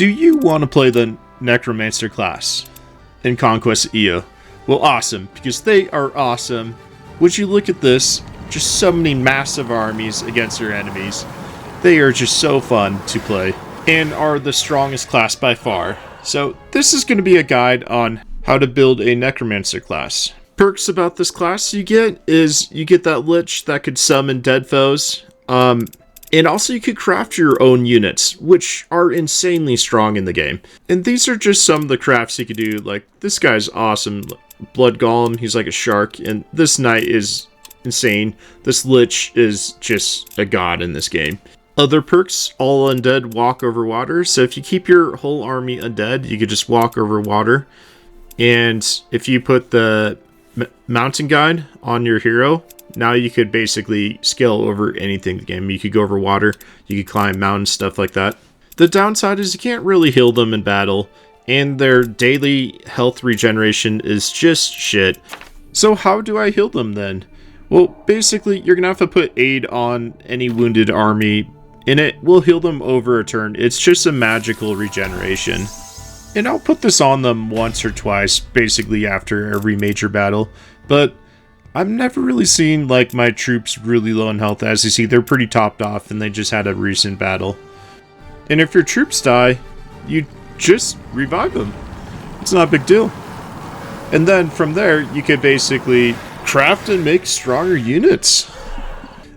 Do you want to play the Necromancer class in Conquest of Eo? Well, awesome, because they are awesome. Would you look at this? Just so many massive armies against your enemies. They are just so fun to play and are the strongest class by far. So this is going to be a guide on how to build a Necromancer class. Perks about this class you get is you get that Lich that could summon dead foes. And also you could craft your own units, which are insanely strong in the game. And these are just some of the crafts you could do. Like, this guy's awesome. Blood Golem, he's like a shark. And this Knight is insane. This Lich is just a god in this game. Other perks, all undead walk over water. So if you keep your whole army undead, you could just walk over water. And if you put the mountain guide on your hero, now you could basically scale over anything in the game. You could go over water, you could climb mountains, stuff like that. The downside is you can't really heal them in battle, and their daily health regeneration is just shit. So how do I heal them then? Well, basically, you're going to have to put aid on any wounded army, and it will heal them over a turn. It's just a magical regeneration. And I'll put this on them once or twice, basically after every major battle, but I've never really seen like my troops really low in health. As you see, they're pretty topped off and they just had a recent battle. And if your troops die, you just revive them. It's not a big deal. And then from there, you could basically craft and make stronger units.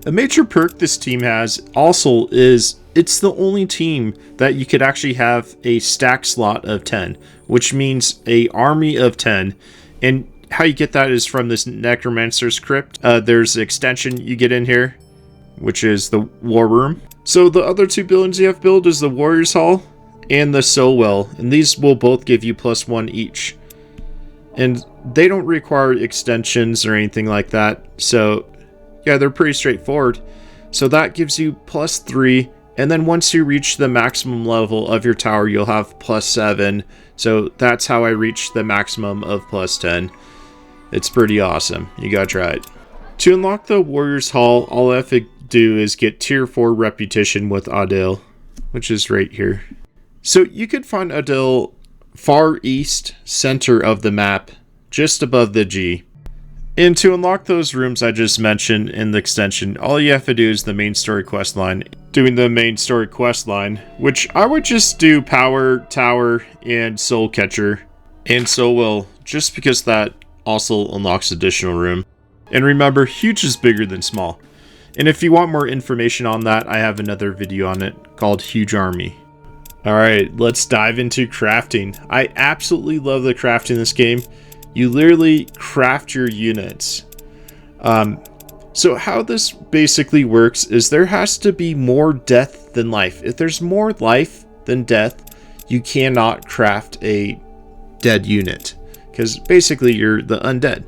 A major perk this team has also is it's the only team that you could actually have a stack slot of 10, which means a army of 10. And how you get that is from this Necromancer's Crypt. There's an extension you get in here, which is the War Room. So the other two buildings you have built is the Warriors Hall and the Well, and these will both give you +1 each. And they don't require extensions or anything like that. So yeah, they're pretty straightforward. So that gives you +3, and then once you reach the maximum level of your tower, you'll have +7. So that's how I reached the maximum of +10. It's pretty awesome. You gotta try it. To unlock the Warriors Hall, all I have to do is get tier 4 reputation with Adil, which is right here. So you could find Adil far east center of the map, just above the G. And to unlock those rooms I just mentioned in the extension, all you have to do is the main story quest line. Doing the main story quest line, which I would just do Power, Tower, and Soul Catcher, and Well, just because that also unlocks additional room. And remember, huge is bigger than small. And if you want more information on that, I have another video on it called Huge Army. Alright, let's dive into crafting. I absolutely love the crafting in this game. You literally craft your units. So how this basically works is there has to be more death than life. If there's more life than death, you cannot craft a dead unit, because basically you're the undead.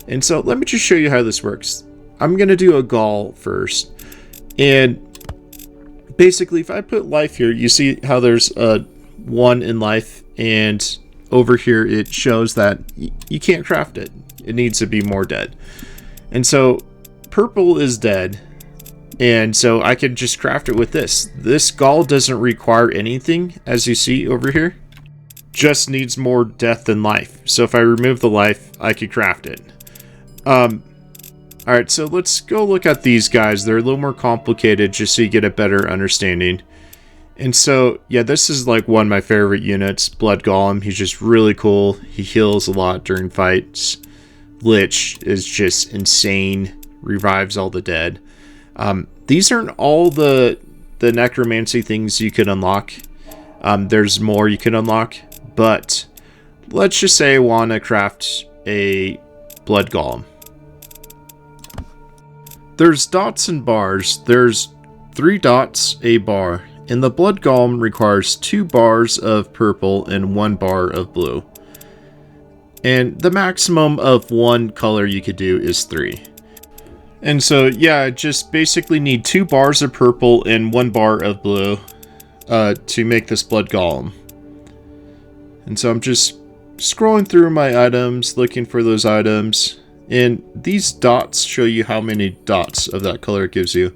And so let me just show you how this works. I'm going to do a Gaul first. And basically if I put life here, you see how there's a 1 in life, and over here it shows that you can't craft it. It needs to be more dead. And so purple is dead, and so I could just craft it with this. This Gaul doesn't require anything, as you see over here. Just needs more death than life. So if I remove the life, I could craft it. Alright, so let's go look at these guys. They're a little more complicated, just so you get a better understanding. And so, yeah, this is like one of my favorite units, Blood Golem. He's just really cool. He heals a lot during fights. Lich is just insane. Revives all the dead. These aren't all the necromancy things you could unlock. There's more you can unlock, but let's just say I want to craft a Blood Golem. There's dots and bars. There's 3 dots, a bar, and the Blood Golem requires 2 bars of purple and 1 bar of blue. And the maximum of 1 color you could do is 3. And so, yeah, I just basically need 2 bars of purple and 1 bar of blue to make this Blood Golem. And so I'm just scrolling through my items, looking for those items. And these dots show you how many dots of that color it gives you.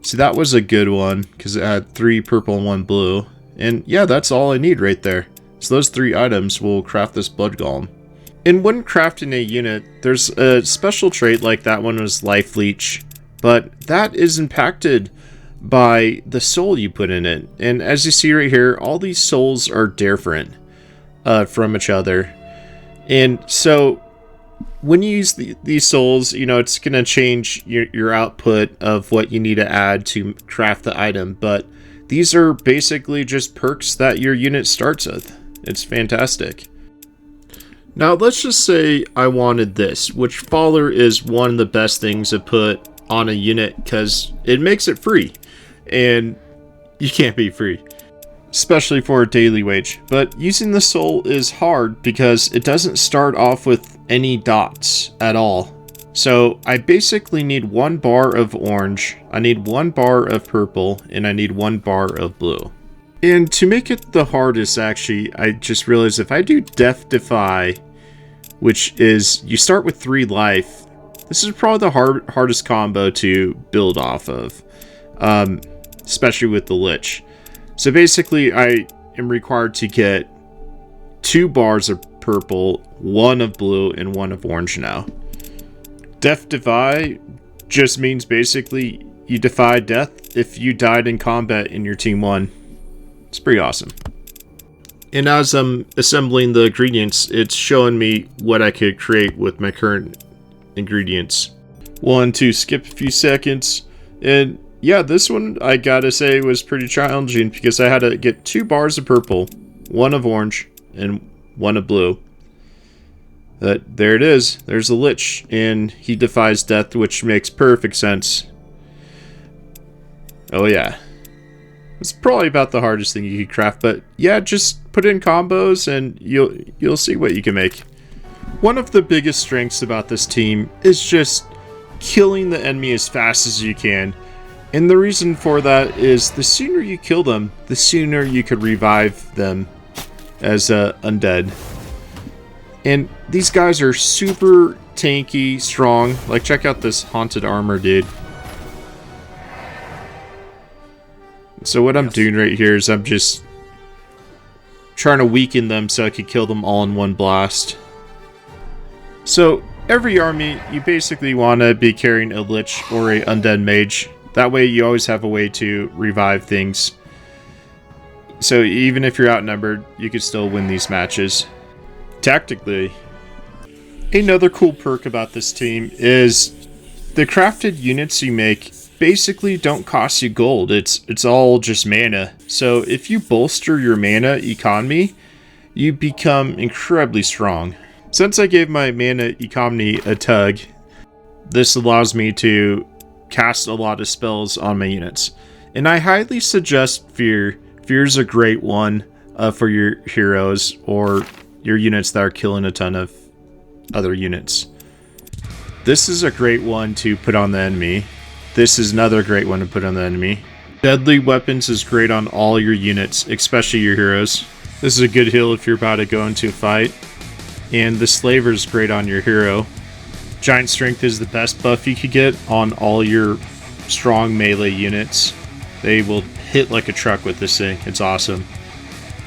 So that was a good one, because it had 3 purple and 1 blue. And yeah, that's all I need right there. So those 3 items will craft this blood golem. And when crafting a unit, there's a special trait like that one was Life Leech, but that is impacted by the soul you put in it. And as you see right here, all these souls are different from each other. And so when you use these souls, you know, it's going to change your output of what you need to add to craft the item. But these are basically just perks that your unit starts with. It's fantastic. Now, let's just say I wanted this, which Faller is one of the best things to put on a unit because it makes it free. And you can't be free, especially for a daily wage. But using the soul is hard because it doesn't start off with any dots at all. So I basically need 1 bar of orange, I need 1 bar of purple, and I need 1 bar of blue. And to make it the hardest, actually, I just realized if I do Death Defy, which is you start with 3 life, this is probably the hardest combo to build off of, especially with the Lich. So basically, I am required to get 2 bars of purple, 1 of blue, and 1 of orange now. Death Defy just means basically you defy death if you died in combat and your team won. It's pretty awesome. And as I'm assembling the ingredients, it's showing me what I could create with my current ingredients. 1, 2, skip a few seconds. And yeah, this one, I gotta say, was pretty challenging because I had to get 2 bars of purple, 1 of orange, and 1 of blue. But there it is. There's the Lich, and he defies death, which makes perfect sense. Oh yeah. It's probably about the hardest thing you could craft, but yeah, just put in combos and you'll see what you can make. One of the biggest strengths about this team is just killing the enemy as fast as you can. And the reason for that is the sooner you kill them, the sooner you could revive them as undead. And these guys are super tanky, strong. Like, check out this haunted armor, dude. So what I'm doing right here is I'm just trying to weaken them so I could kill them all in one blast. So every army, you basically want to be carrying a Lich or a undead mage. That way you always have a way to revive things. So even if you're outnumbered, you could still win these matches. Tactically, another cool perk about this team is the crafted units you make basically don't cost you gold. It's all just mana. So if you bolster your mana economy, you become incredibly strong. Since I gave my mana economy a tug, this allows me to cast a lot of spells on my units. And I highly suggest Fear. Fear's a great one for your heroes or your units that are killing a ton of other units. This is a great one to put on the enemy. This is another great one to put on the enemy. Deadly Weapons is great on all your units, especially your heroes. This is a good heal if you're about to go into a fight. And the Slaver is great on your hero. Giant Strength is the best buff you could get on all your strong melee units. They will hit like a truck with this thing. It's awesome.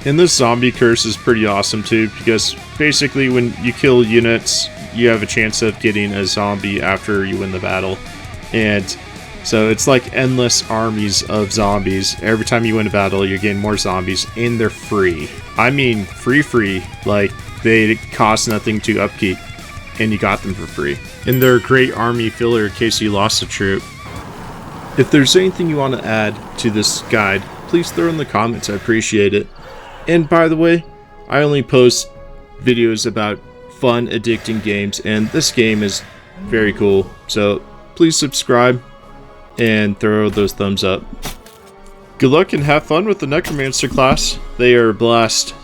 And this Zombie Curse is pretty awesome too, because basically when you kill units, you have a chance of getting a zombie after you win the battle. And so it's like endless armies of zombies. Every time you win a battle, you're getting more zombies, and they're free. I mean free, like they cost nothing to upkeep, and you got them for free. And they're a great army filler in case you lost a troop. If there's anything you want to add to this guide, please throw in the comments, I appreciate it. And by the way, I only post videos about fun, addicting games, and this game is very cool. So please subscribe and throw those thumbs up. Good luck and have fun with the Necromancer class. They are a blast.